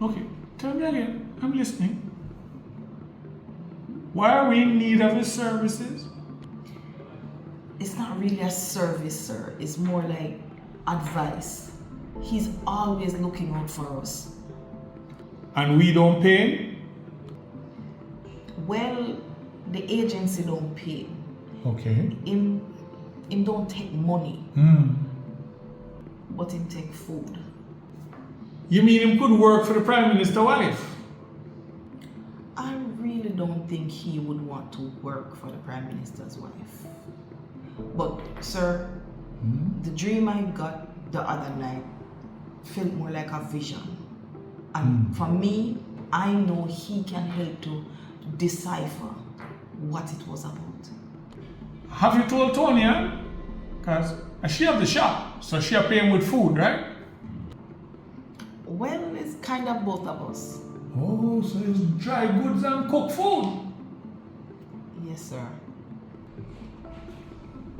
Okay, tell me again. I'm listening. Why are we in need of his services? It's not really a service, sir. It's more like advice. He's always looking out for us. And we don't pay him? Well, the agency don't pay. Okay. Him don't take money, Hmm. but him take food. You mean him could work for the Prime Minister's wife? I really don't think he would want to work for the Prime Minister's wife. But, sir, the dream I got the other night felt more like a vision. And for me, I know he can help to decipher what it was about. Have you told Tonya? Because she have the shop, so she pay him with food, right? Well, it's kind of both of us. Oh, so it's dry goods and cooked food. Yes, sir.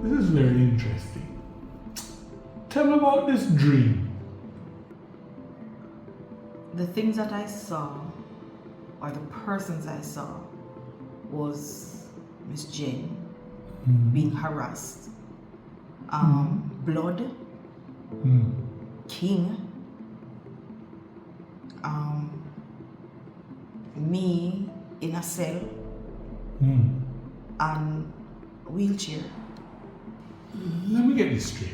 This is very interesting. Tell me about this dream. The things that I saw, or the persons I saw, was Miss Jane being harassed. Blood, King, me in a cell, and wheelchair. Let me get this straight.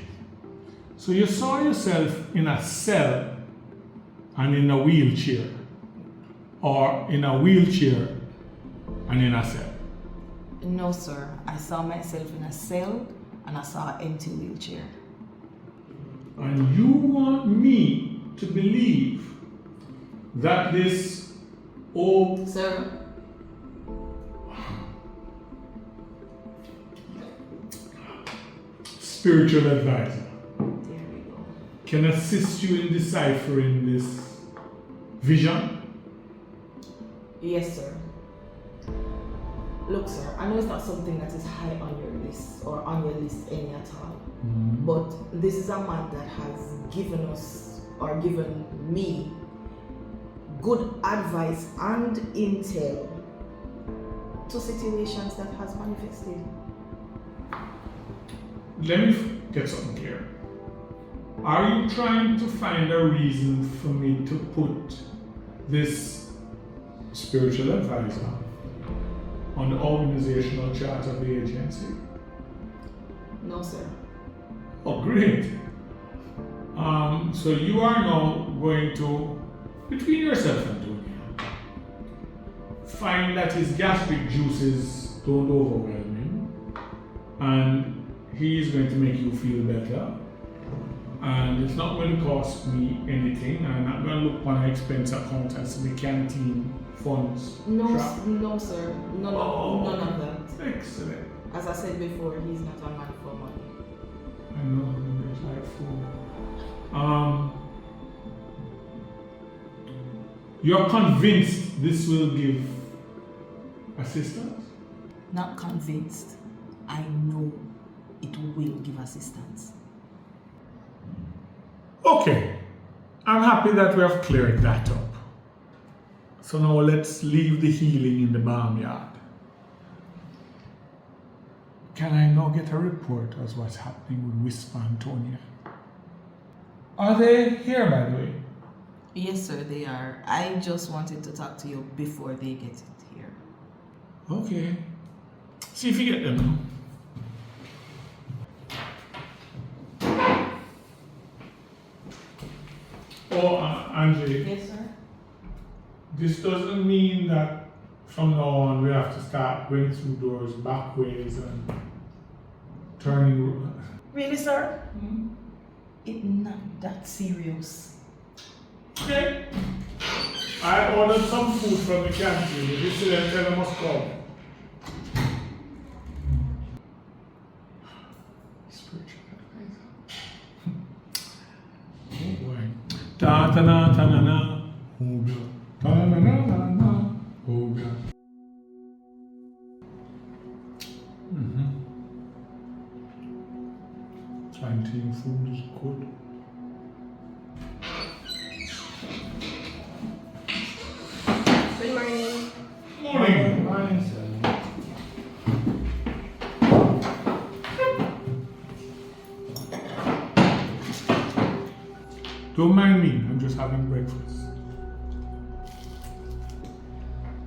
So you saw yourself in a cell and in a wheelchair, or in a wheelchair and in a cell? No, sir. I saw myself in a cell and I saw an empty wheelchair. And you want me to believe that this old Sir, spiritual advisor there we go. can assist you in deciphering this vision? Yes, sir. Look, sir, I know it's not something that is high on your list or on your list any at all. But this is a man that has given us or given me good advice and intel to situations that has manifested. Let me get something clear. Are you trying to find a reason for me to put this spiritual advisor on the organizational chart of the agency? No, sir. Oh, great. So you are now going to, between yourself and Tony, find that his gastric juices don't overwhelm him, and he is going to make you feel better. And it's not going to cost me anything. I'm not going to look on an expense account as the canteen funds. No, trap. no, sir. None of that. Excellent. As I said before, he's not a man for money. I know, it's like food. You're convinced this will give assistance? Not convinced. I know it will give assistance. Okay, I'm happy that we have cleared that up. So now let's leave the healing in the barnyard. Can I now get a report as what's happening with Whisper and Tonya? Are they here, by the way? Yes, sir, they are. I just wanted to talk to you before they get it here. Okay. See if you get them. Oh, Angie. Yes, sir. This doesn't mean that from now on we have to start going through doors back ways and turning. Really, sir? It's not that serious. Okay. I ordered some food from the canteen. If you see them, tell them must come. Spiritual advisor. Oh boy. Ta ta na ta na na. Oh God. Ta na na na na. Oh God. Canteen food is good. Don't mind me, I'm just having breakfast.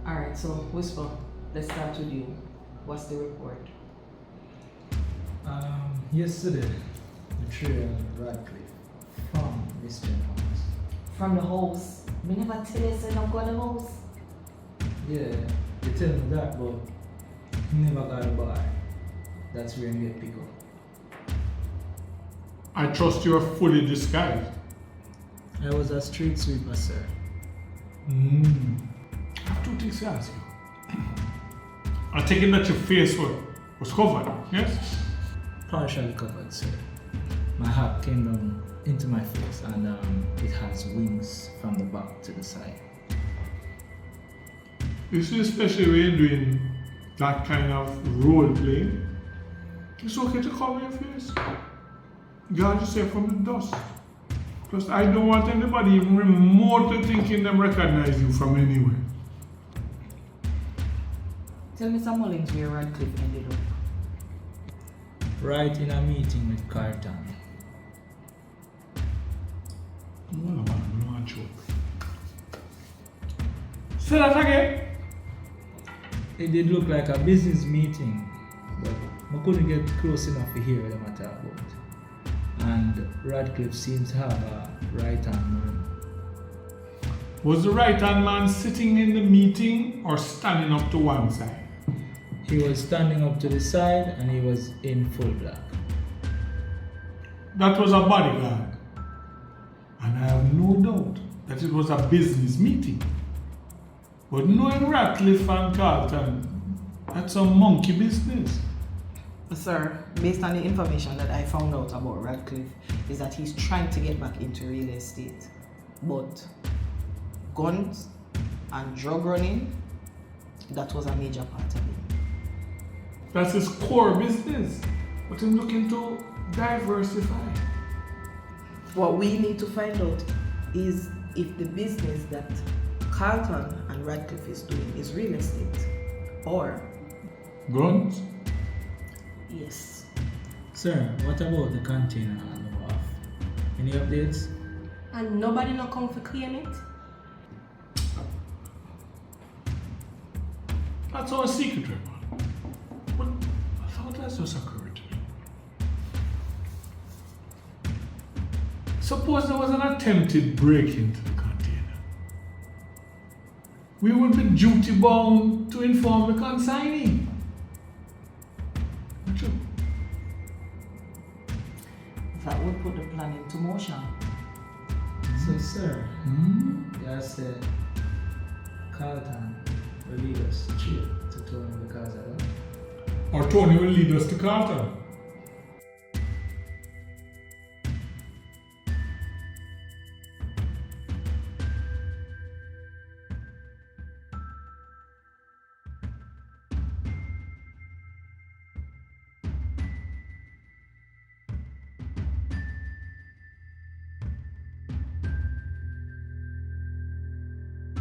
Alright, so Whisper, let's start with you. What's the report? Yesterday, the trail Radcliffe from Mr. House. From the house. Me never tell you say don't go to the house. Yeah, they tell me that, but he never got a bar. That's where he get picked up. I trust you are fully disguised. I was a street sweeper, sir. I have two things to ask you. I take it that your face was covered, yes? Partially covered, sir. My hat came down into my face and it has wings from the back to the side. You see, especially when you're doing that kind of role playing, it's okay to cover your face. Guard yourself from the dust. Plus, I don't want anybody even remotely thinking them recognize you from anywhere. Tell me some Mullings where Radcliffe ended up. Right in a meeting with Carlton. No, no joke. Say that again. It did look like a business meeting, but I couldn't get close enough to hear what they talk about. And Radcliffe seems to have a right-hand man. Was the right-hand man sitting in the meeting or standing up to one side? He was standing up to the side and he was in full black. That was a bodyguard. And I have no doubt that it was a business meeting. But knowing Radcliffe and Carlton, that's a monkey business. Sir, based on the information that I found out about Radcliffe, is that he's trying to get back into real estate. But guns and drug running, that was a major part of it. That's his core business. But I'm looking to diversify. What we need to find out is if the business that Carlton and Radcliffe is doing is real estate or Guns? yes. Sir, what about the container on the wharf? Any updates? And nobody not come for claim it? That's our secret weapon. But I thought that just occurred to me. Suppose there was an attempted break into the container. We would be duty bound to inform the consignee. Not true? That would put the plan into motion. So, sir, you said Carlton will lead us straight to Tony because of that. Or Tony will lead us to Carlton.